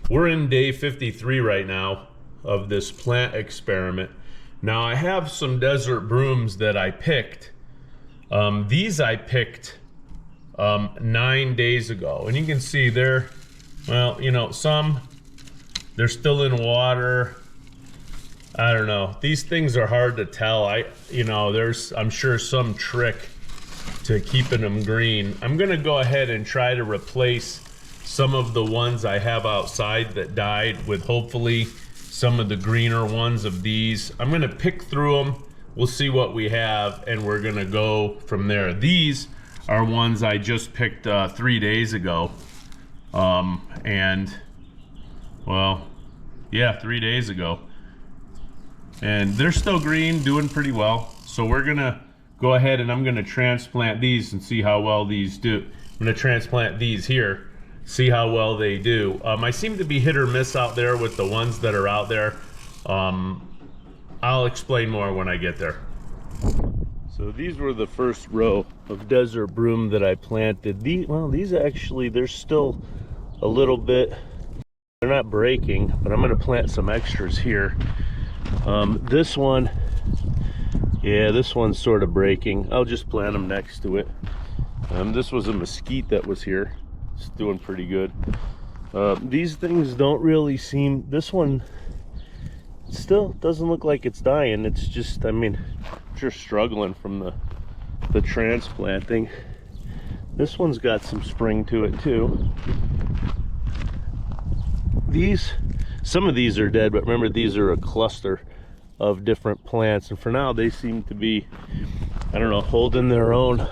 We're in day 53 right now of this plant experiment. Now I have some desert brooms that I picked. These I picked 9 days ago, and you can see they're, well, you know, they're still in water. I don't know. These things are hard to tell. There's, I'm sure, some trick to keeping them green. I'm gonna go ahead and try to replace some of the ones I have outside that died with hopefully some of the greener ones of these. I'm gonna pick through them. We'll see what we have, and we're gonna go from there. These are ones I just picked 3 days ago. Well, yeah, 3 days ago. And they're still green, doing pretty well. So we're gonna go ahead and I'm gonna transplant these and see how well these do. I'm gonna transplant these here, see how well they do. I seem to be hit or miss out there with the ones that are out there. I'll explain more when I get there. So these were the first row of desert broom that I planted. These actually, they're still a little bit, they're not breaking, but I'm gonna plant some extras here. This one, yeah, this one's sort of breaking. I'll just plant them next to it. This was a mesquite that was here. It's doing pretty good. These things don't really seem, this one still doesn't look like it's dying. It's just, I mean, just struggling from the transplanting. This one's got some spring to it too. Some of these are dead, but remember, these are a cluster of different plants, and for now they seem to be, I don't know, holding their own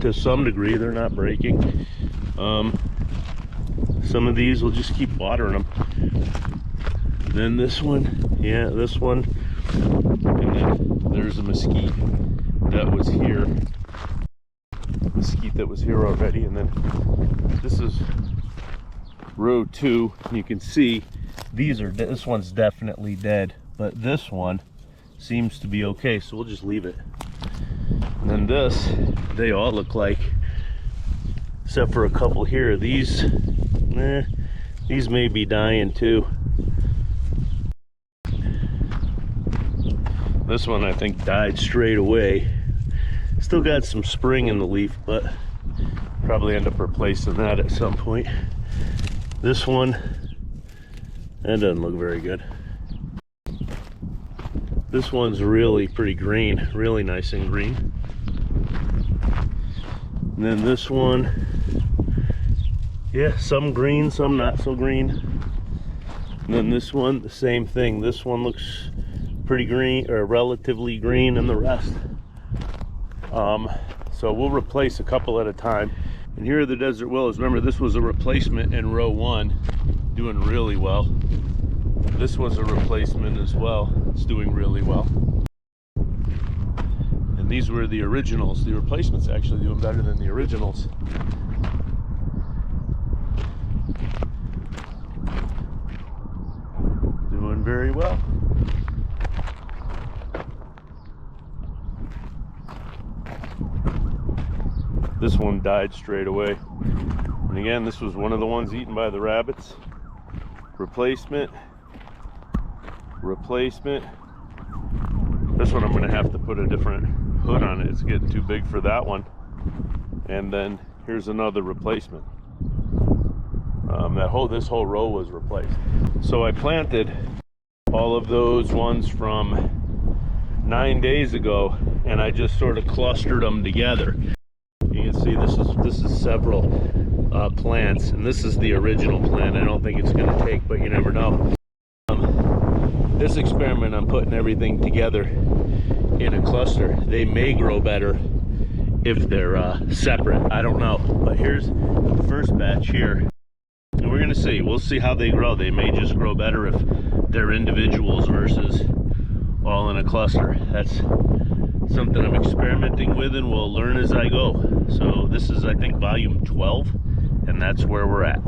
to some degree. They're not breaking. Some of these will just keep watering them. Then this one, yeah, this one, and then there's a mesquite that was here. Mesquite that was here already, and then this is row 2. You can see this one's definitely dead, but this one seems to be okay, so we'll just leave it. And then this, they all look like, except for a couple here, these may be dying too. This one I think died straight away. Still got some spring in the leaf, but probably end up replacing that at some point. This one, that doesn't look very good. This one's really pretty green, really nice and green. And then this one, yeah, some green, some not so green. And then this one, the same thing. This one looks pretty green, or relatively green, and the rest. So we'll replace a couple at a time. And here are the desert willows. Remember, this was a replacement in row 1, doing really well. This was a replacement as well. It's doing really well. And these were the originals. The replacements actually doing better than the originals. Doing very well. This one died straight away. And again, this was one of the ones eaten by the rabbits. Replacement. Replacement. This one I'm going to have to put a different hood on it. It's getting too big for that one. And then here's another replacement. This whole row was replaced. So I planted all of those ones from 9 days ago, and I just sort of clustered them together. You can see this is several plants, and this is the original plant. I don't think it's going to take, but you never know. This experiment, I'm putting everything together in a cluster. They may grow better if they're separate. I don't know. But here's the first batch here, and we're going to see. We'll see how they grow. They may just grow better if they're individuals versus all in a cluster. That's something I'm experimenting with, and we'll learn as I go. So this is, I think, volume 12, and that's where we're at.